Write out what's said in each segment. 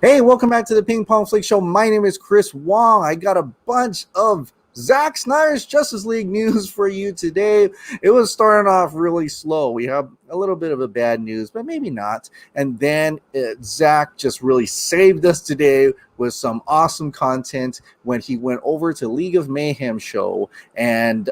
Hey, welcome back to the Ping Pong Flix Show. My name is Chris Wong. I got a bunch of Zack Snyder's Justice League news for you today. It was starting off really slow. We have a little bit of a bad news, but maybe not. And then Zack just really saved us today with some awesome content when he went over to League of Mayhem show and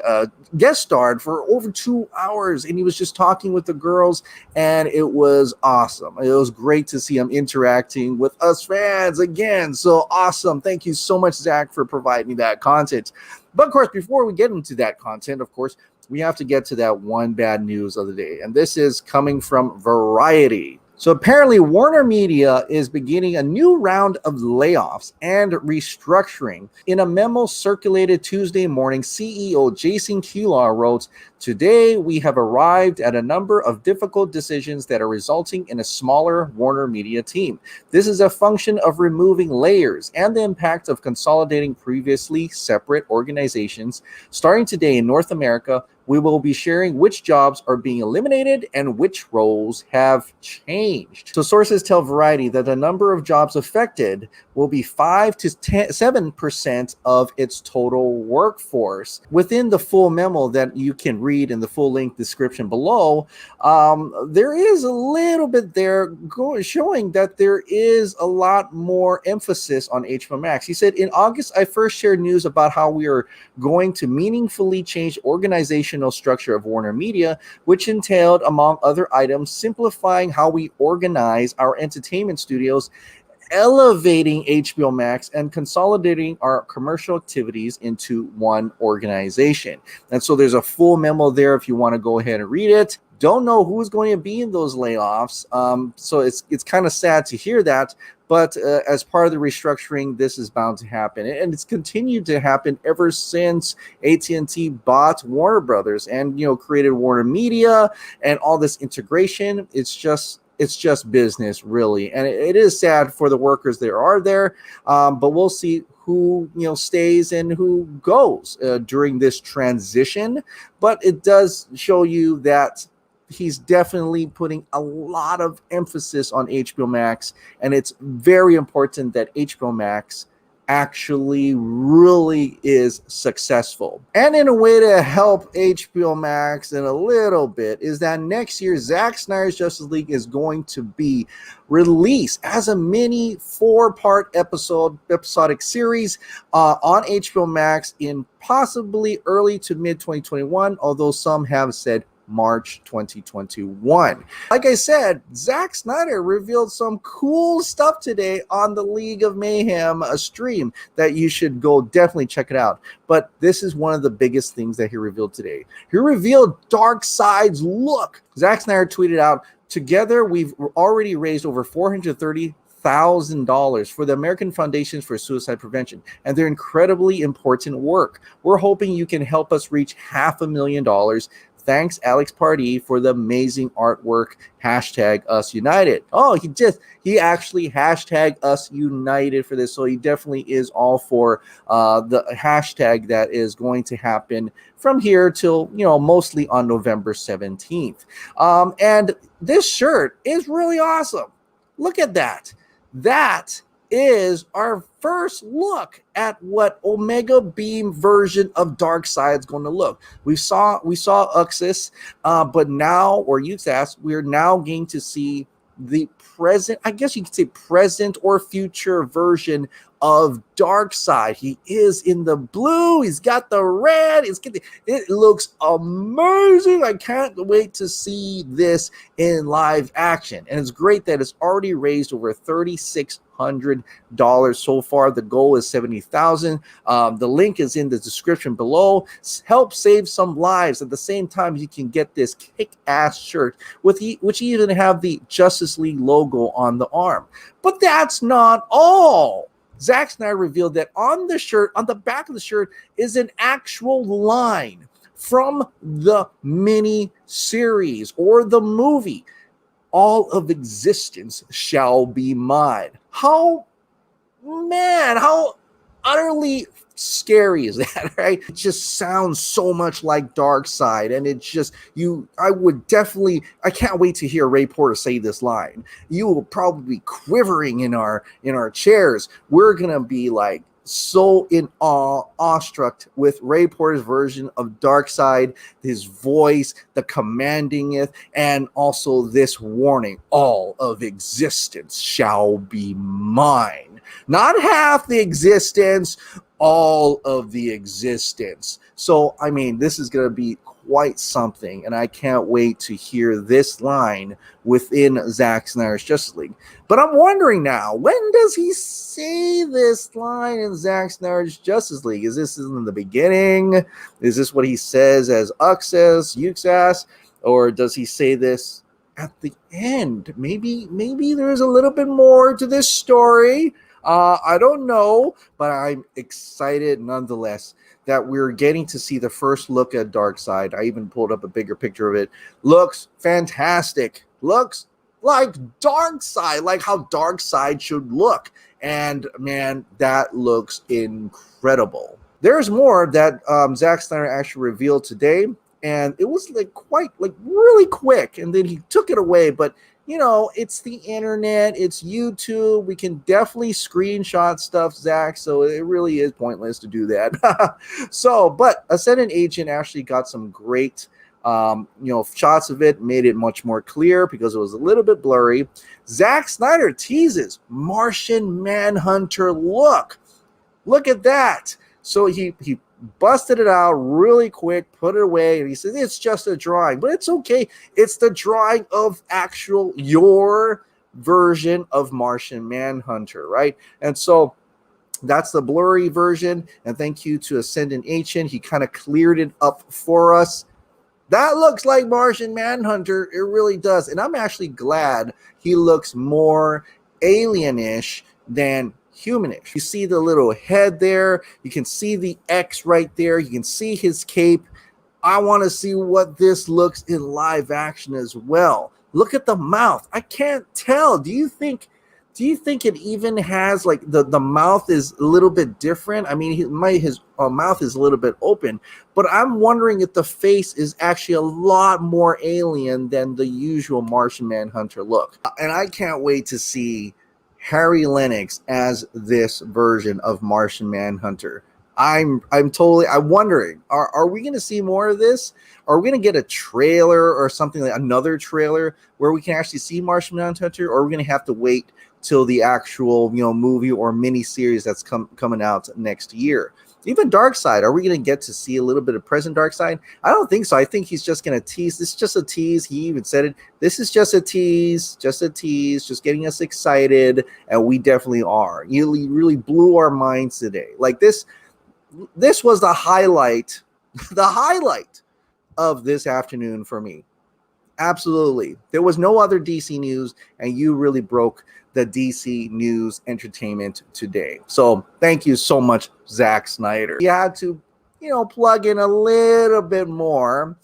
guest starred for over 2 hours. And he was just talking with the girls, and it was awesome. It was great to see him interacting with us fans again. So awesome. Thank you so much, Zack, for providing that content. But of course, before we get into that content, of course, we have to get to that one bad news of the day. And this is coming from Variety. So apparently WarnerMedia is beginning a new round of layoffs and restructuring. In a memo circulated Tuesday morning, CEO Jason Kilar wrote, "Today we have arrived at a number of difficult decisions that are resulting in a smaller WarnerMedia team. This is a function of removing layers and the impact of consolidating previously separate organizations. Starting today in North America, we will be sharing which jobs are being eliminated and which roles have changed." So sources tell Variety that the number of jobs affected will be 5 to 7% of its total workforce. Within the full memo that you can read in the full link description below, there is a little bit there showing that there is a lot more emphasis on HBO Max. He said, "In August, I first shared news about how we are going to meaningfully change organizational structure of WarnerMedia, which entailed, among other items, simplifying how we organize our entertainment studios, elevating HBO Max, and consolidating our commercial activities into one organization." And so there's a full memo there if you want to go ahead and read it. Don't know who's going to be in those layoffs. So it's kind of sad to hear that. But as part of the restructuring, this is bound to happen, and it's continued to happen ever since AT&T bought Warner Brothers and created WarnerMedia and all this integration. It's just business, really, and it is sad for the workers that are there. But we'll see who stays and who goes during this transition. But it does show you that he's definitely putting a lot of emphasis on HBO Max, and it's very important that HBO Max actually really is successful. And in a way to help HBO Max in a little bit is that next year Zack Snyder's Justice League is going to be released as a mini 4-part episodic series on HBO Max in possibly early to mid 2021, although some have said March 2021. Like I said, Zack Snyder revealed some cool stuff today on the League of Mayhem stream that you should go definitely check it out. But this is one of the biggest things that he revealed today. He revealed Darkseid's look. Zack Snyder tweeted out, "Together, we've already raised over $430,000 for the American Foundations for Suicide Prevention and their incredibly important work. We're hoping you can help us reach $500,000. Thanks, Alex Pardee, for the amazing artwork. #UsUnited." Oh, he actually #UsUnited for this. So he definitely is all for the hashtag that is going to happen from here till mostly on November 17th. And this shirt is really awesome. Look at that. That is our first look at what Omega Beam version of Darkseid is going to look. We saw Uxas, but now, or USAS, we're now going to see the present, I guess you could say present or future version of Darkseid. He is in the blue. He's got the red. It looks amazing. I can't wait to see this in live action. And it's great that it's already raised over $3,600 so far. The goal is $70,000. The link is in the description below. Help save some lives. At the same time, you can get this kick-ass shirt which even have the Justice League logo on the arm. But that's not all. Zack Snyder revealed that on the shirt, on the back of the shirt, is an actual line from the mini series or the movie. "All of existence shall be mine." How utterly scary is that, right? It just sounds so much like Darkseid, and it's just I can't wait to hear Ray Porter say this line. You will probably be quivering in our chairs. We're gonna be like so in awestruck with Ray Porter's version of Darkseid, his voice, the commanding it, and also this warning: all of existence shall be mine. Not half the existence, all of the existence. So, I mean, this is going to be quite something, and I can't wait to hear this line within Zack Snyder's Justice League. But I'm wondering now, when does he say this line in Zack Snyder's Justice League? Is this in the beginning? Is this what he says as Uxas, or does he say this at the end? Maybe there's a little bit more to this story. I don't know, but I'm excited nonetheless that we're getting to see the first look at Darkseid. I even pulled up a bigger picture of it. Looks fantastic. Looks like Darkseid, like how Darkseid should look. And man, that looks incredible. There's more that Zack Snyder actually revealed today, and it was really quick, and then he took it away. But you know, it's the internet, it's YouTube. We can definitely screenshot stuff, Zach, so it really is pointless to do that. But Ascendant Agent actually got some great shots of it, made it much more clear because it was a little bit blurry. Zack Snyder teases Martian Manhunter look. Look at that. So he busted it out really quick, put it away, and he says it's just a drawing, but it's okay. It's the drawing of your version of Martian Manhunter, right? And so that's the blurry version. And thank you to Ascendant Agent. He kind of cleared it up for us. That looks like Martian Manhunter. It really does. And I'm actually glad he looks more alienish than humanish. You see the little head there. You can see the X right there. You can see his cape. I want to see what this looks in live action as well. Look at the mouth. I can't tell. Do you think it even has like the mouth is a little bit different? I mean, his mouth is a little bit open, but I'm wondering if the face is actually a lot more alien than the usual Martian Manhunter look. And I can't wait to see Harry Lennox as this version of Martian Manhunter. I'm wondering, are we going to see more of this? Are we going to get a trailer or something, like another trailer where we can actually see Martian Manhunter, or are we going to have to wait till the actual movie or mini series that's coming out next year? Even Darkseid, are we going to get to see a little bit of present Darkseid? I don't think so. I think he's just going to tease. This is just a tease. He even said it. This is just a tease, just getting us excited, and we definitely are. You really blew our minds today. Like this was the highlight of this afternoon for me. Absolutely. There was no other DC news, and you really broke the DC news entertainment today. So thank you so much, Zack Snyder. You had to, plug in a little bit more.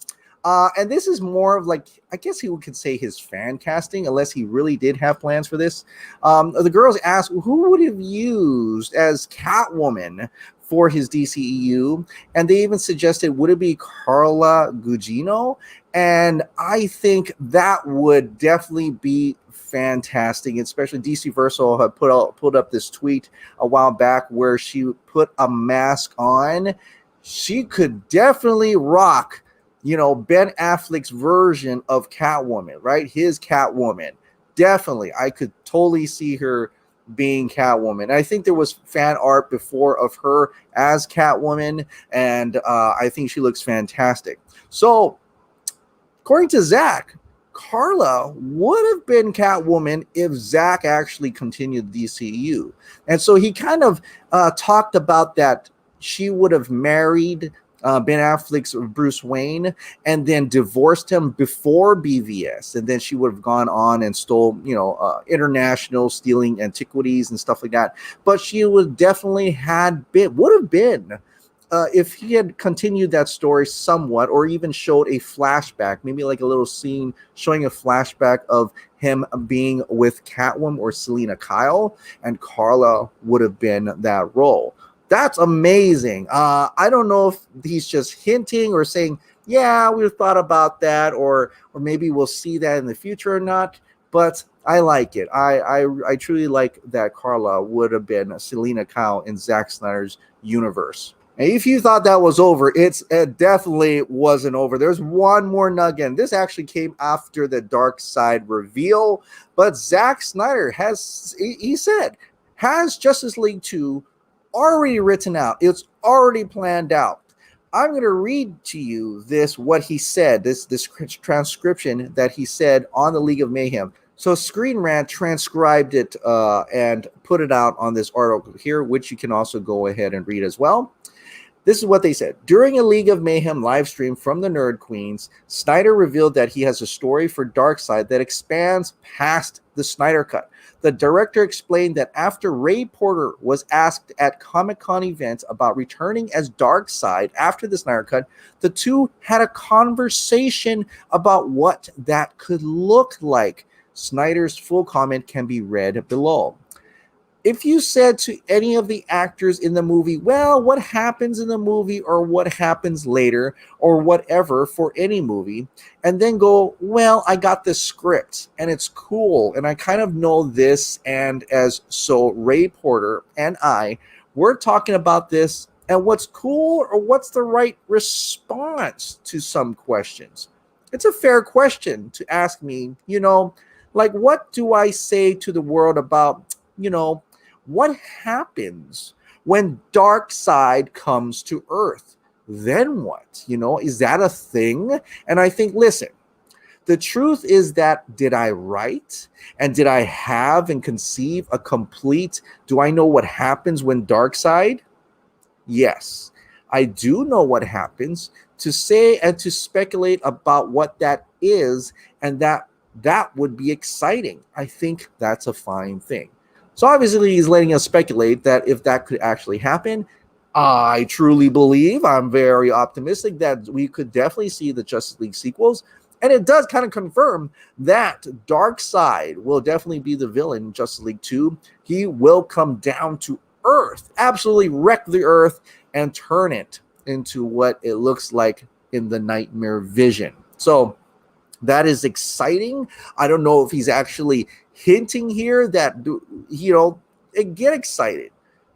And this is more of like, I guess he could say his fan casting, unless he really did have plans for this. The girls asked who would have used as Catwoman for his DCEU, and they even suggested, would it be Carla Gugino? And I think that would definitely be fantastic, especially DC Verso had put up this tweet a while back where she put a mask on. She could definitely rock, Ben Affleck's version of Catwoman, right? His Catwoman. Definitely. I could totally see her being Catwoman. I think there was fan art before of her as Catwoman, and I think she looks fantastic. So, according to Zack, Carla would have been Catwoman if Zack actually continued DCEU. And so he kind of talked about that she would have married Ben Affleck's Bruce Wayne and then divorced him before BVS. And then she would have gone on and stole, international stealing antiquities and stuff like that. But she would definitely would have been if he had continued that story somewhat, or even showed a flashback, maybe like a little scene showing a flashback of him being with Catwoman or Selena Kyle, and Carla would have been that role. That's amazing. I don't know if he's just hinting or saying, yeah, we've thought about that, or maybe we'll see that in the future or not. But I like it. I truly like that Carla would have been Selena Kyle in Zack Snyder's universe. And if you thought that was over, it definitely wasn't over. There's one more nugget. This actually came after the DARKSEID reveal, but Zack Snyder he said, has Justice League 2 already written out. It's already planned out. I'm going to read to you what he said, this transcription that he said on the League of Mayhem. So Screen Rant transcribed it and put it out on this article here, which you can also go ahead and read as well. This is what they said. During a League of Mayhem live stream from the Nerd Queens, Snyder revealed that he has a story for DARKSEID that expands past the Snyder Cut. The director explained that after Ray Porter was asked at Comic-Con events about returning as DARKSEID after the Snyder Cut, the two had a conversation about what that could look like. Snyder's full comment can be read below. If you said to any of the actors in the movie, well, what happens in the movie or what happens later or whatever for any movie, and then go, well, I got this script and it's cool and I kind of know this, and so Ray Porter and we're talking about this and what's cool or what's the right response to some questions. It's a fair question to ask me, like, what do I say to the world about, what happens when DARKSEID comes to Earth? Then what? Is that a thing? And I think, listen, the truth is that did I write and did I have and conceive a complete, do I know what happens when DARKSEID? Yes, I do know what happens. To say and to speculate about what that is, and that would be exciting. I think that's a fine thing. So obviously he's letting us speculate that if that could actually happen, I truly believe, I'm very optimistic that we could definitely see the Justice League sequels. And it does kind of confirm that DARKSEID will definitely be the villain in Justice League 2. He will come down to Earth, absolutely wreck the Earth and turn it into what it looks like in the Nightmare Vision. So that is exciting. I don't know if he's actually hinting here that, get excited.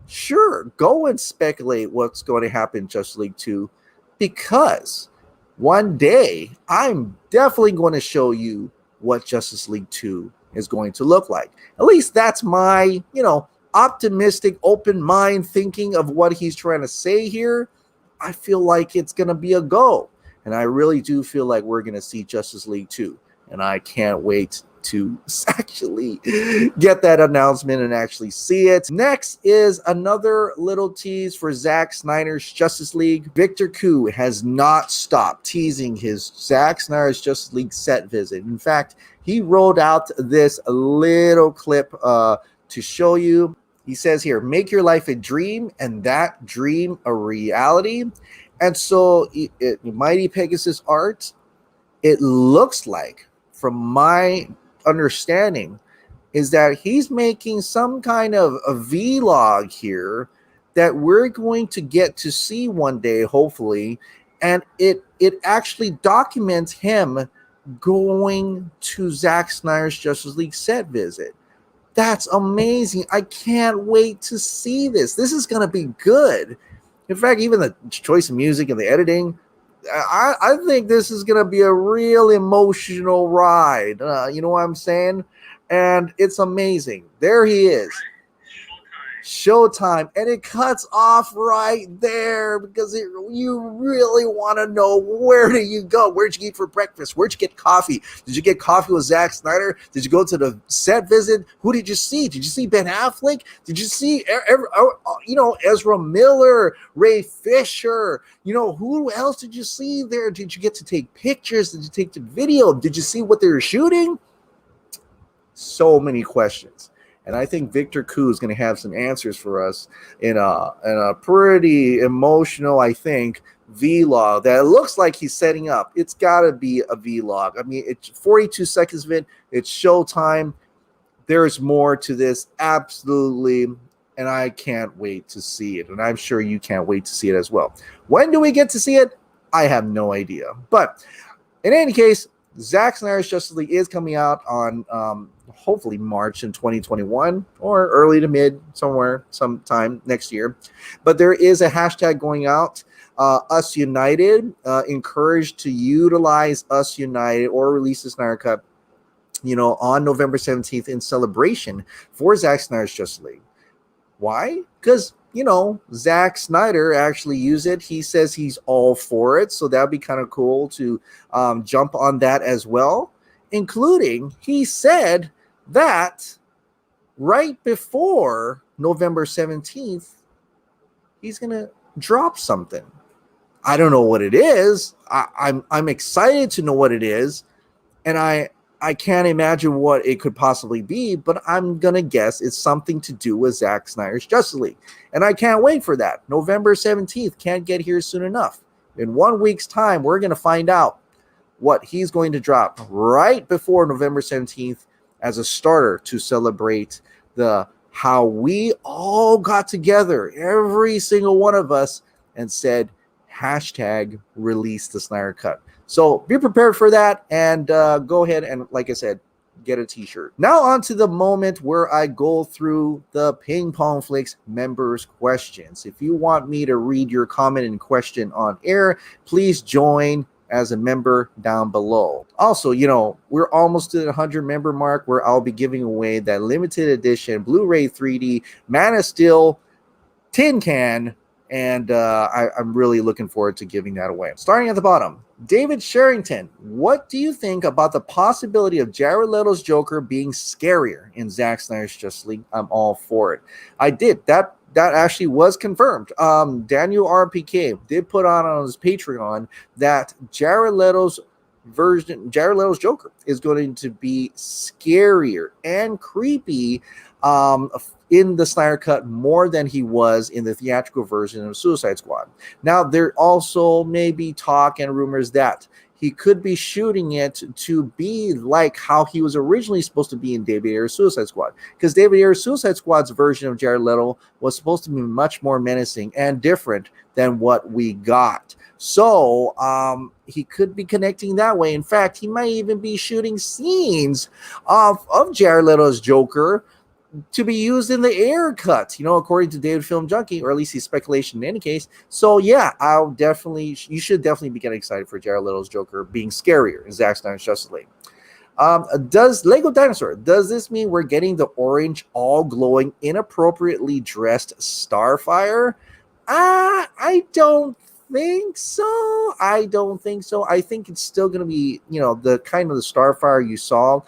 Sure, go and speculate what's going to happen in Justice League 2, because one day I'm definitely going to show you what Justice League 2 is going to look like. At least that's my, optimistic, open mind thinking of what he's trying to say here. I feel like it's going to be a go. And I really do feel like we're going to see Justice League 2. And I can't wait to actually get that announcement and actually see it. Next is another little tease for Zack Snyder's Justice League. Victor Koo has not stopped teasing his Zack Snyder's Justice League set visit. In fact, he rolled out this little clip to show you. He says here, make your life a dream and that dream a reality. And so Mighty Pegasus art, it looks like, from my understanding, is that he's making some kind of a vlog here that we're going to get to see one day, hopefully. And it actually documents him going to Zack Snyder's Justice League set visit. That's amazing. I can't wait to see this. This is going to be good. In fact, even the choice of music and the editing, I think this is going to be a real emotional ride. You know what I'm saying? And it's amazing. There he is. Showtime. And it cuts off right there because you really want to know, where do you go? Where'd you eat for breakfast? Where'd you get coffee? Did you get coffee with Zack Snyder? Did you go to the set visit? Who did you see? Did you see Ben Affleck? Did you see, Ezra Miller, Ray Fisher? Who else did you see there? Did you get to take pictures? Did you take the video? Did you see what they were shooting? So many questions. And I think Victor Koo is going to have some answers for us in a pretty emotional, I think, vlog that it looks like he's setting up. It's got to be a vlog. I mean, it's 42 seconds of it. It's showtime. There's more to this. Absolutely. and I can't wait to see it. And I'm sure you can't wait to see it as well. When do we get to see it? I have no idea. But in any case, Zack Snyder's Justice League is coming out on hopefully March in 2021 or early to mid somewhere sometime next year. But there is a hashtag going out, Us United, encouraged to utilize Us United or release the Snyder Cut, on November 17th in celebration for Zack Snyder's Justice League. Why? Because, Zack Snyder actually used it. He says he's all for it. So that'd be kind of cool to jump on that as well. Including, he said that right before November 17th, he's going to drop something. I don't know what it is. I'm excited to know what it is. And I can't imagine what it could possibly be, but I'm going to guess it's something to do with Zack Snyder's Justice League. And I can't wait for that. November 17th can't get here soon enough. In 1 week's time, we're going to find out what he's going to drop right before November 17th as a starter to celebrate how we all got together, every single one of us, and said, hashtag release the Snyder Cut. So be prepared for that, and go ahead and, like I said, get a t-shirt. Now on to the moment where I go through the Ping Pong Flix members' questions. If you want me to read your comment and question on air, please join as a member down below. Also, we're almost to the 100 member mark where I'll be giving away that limited edition Blu-ray 3D Man of Steel tin can, and I'm really looking forward to giving that away. Starting at the bottom, David Sherrington, what do you think about the possibility of Jared Leto's Joker being scarier in Zack Snyder's Justice League? I'm all for it. I did. That actually was confirmed. Daniel RPK did put on his Patreon that Jared Leto's Joker is going to be scarier and creepy in the Snyder Cut more than he was in the theatrical version of Suicide Squad. Now, there also may be talk and rumors that he could be shooting it to be like how he was originally supposed to be in David Ayer's Suicide Squad. Because David Ayer's Suicide Squad's version of Jared Leto was supposed to be much more menacing and different than what we got. So he could be connecting that way. In fact, he might even be shooting scenes of Jared Leto's Joker to be used in the Ayer cut, according to David Film Junkie, or at least his speculation in any case. So yeah, you should definitely be getting excited for Jared Leto's Joker being scarier in Zack Snyder's Justice League. Does Lego Dinosaur, does this mean we're getting the orange, all glowing, inappropriately dressed Starfire? I don't think so. I think it's still going to be, the kind of the Starfire you saw.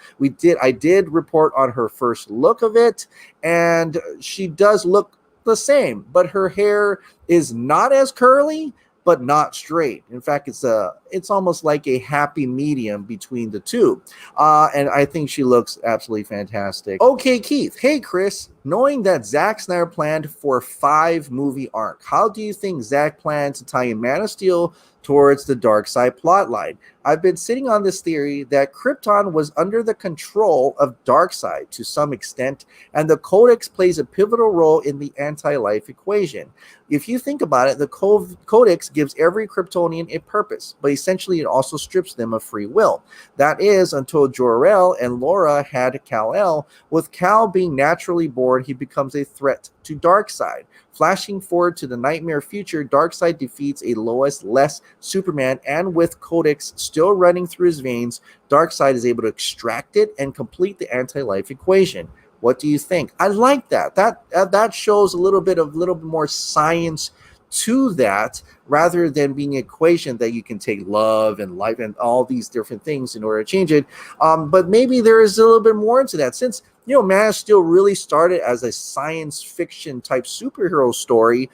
I did report on her first look of it, and she does look the same, but her hair is not as curly, but not straight. In fact, it's almost like a happy medium between the two. And I think she looks absolutely fantastic. Okay, Keith. Hey, Chris. Knowing that Zack Snyder planned for a 5-movie arc, how do you think Zack planned to tie in Man of Steel towards the Darkseid plotline? I've been sitting on this theory that Krypton was under the control of Darkseid to some extent, and the Codex plays a pivotal role in the anti-life equation. If you think about it, the Codex gives every Kryptonian a purpose, but essentially it also strips them of free will. That is, until Jor-El and Laura had Kal-El. With Kal being naturally born, he becomes a threat to Darkseid. Flashing forward to the nightmare future, Darkseid defeats a Lois less Superman, and with Codex still running through his veins, Darkseid is able to extract it and complete the anti-life equation. What do you think? I like that. That shows a little bit more science to that, rather than being an equation that you can take love and life and all these different things in order to change it. But maybe there is a little bit more into that, since Man of Steel really started as a science fiction type superhero story.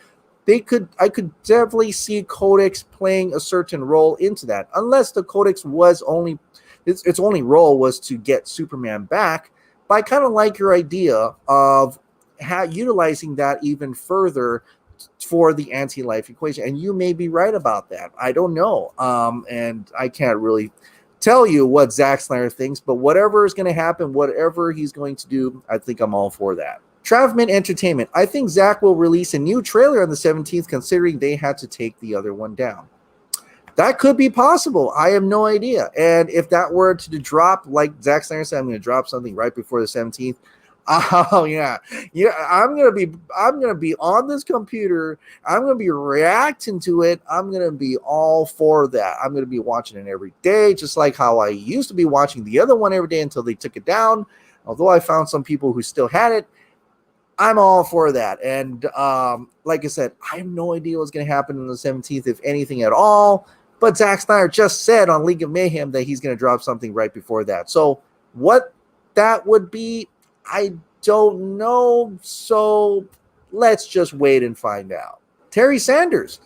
I could definitely see Codex playing a certain role into that, unless the Codex was its only role was to get Superman back. But I kind of like your idea of utilizing that even further for the anti-life equation, and you may be right about that. I don't know, and I can't really tell you what Zack Snyder thinks, but whatever is going to happen, whatever he's going to do, I think I'm all for that. Travman Entertainment. I think Zack will release a new trailer on the 17th, considering they had to take the other one down. That could be possible. I have no idea. And if that were to drop, like Zack Snyder said, I'm going to drop something right before the 17th. Oh yeah. I'm gonna be on this computer. I'm gonna be reacting to it. I'm gonna be all for that. I'm gonna be watching it every day, just like how I used to be watching the other one every day until they took it down. Although I found some people who still had it, I'm all for that. And like I said, I have no idea what's gonna happen on the 17th, if anything at all. But Zack Snyder just said on League of Mayhem that he's gonna drop something right before that. So what that would be, I don't know, so let's just wait and find out. Terry Sanders,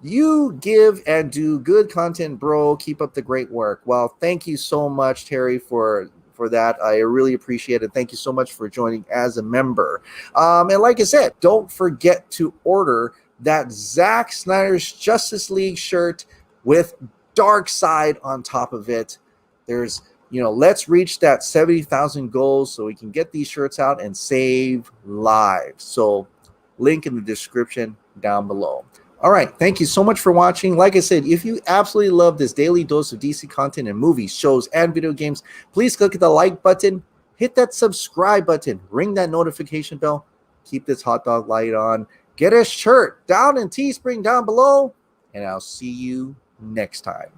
you give and do good content, bro. Keep up the great work. Well, thank you so much, Terry, for that. I really appreciate it. Thank you so much for joining as a member. And like I said, don't forget to order that Zack Snyder's Justice League shirt with DARKSEID on top of it. There's let's reach that 70,000 goals so we can get these shirts out and save lives. So link in the description down below. All right. Thank you so much for watching. Like I said, if you absolutely love this daily dose of DC content and movies, shows, and video games, please click the like button, hit that subscribe button, ring that notification bell, keep this hot dog light on, get a shirt down in Teespring down below, and I'll see you next time.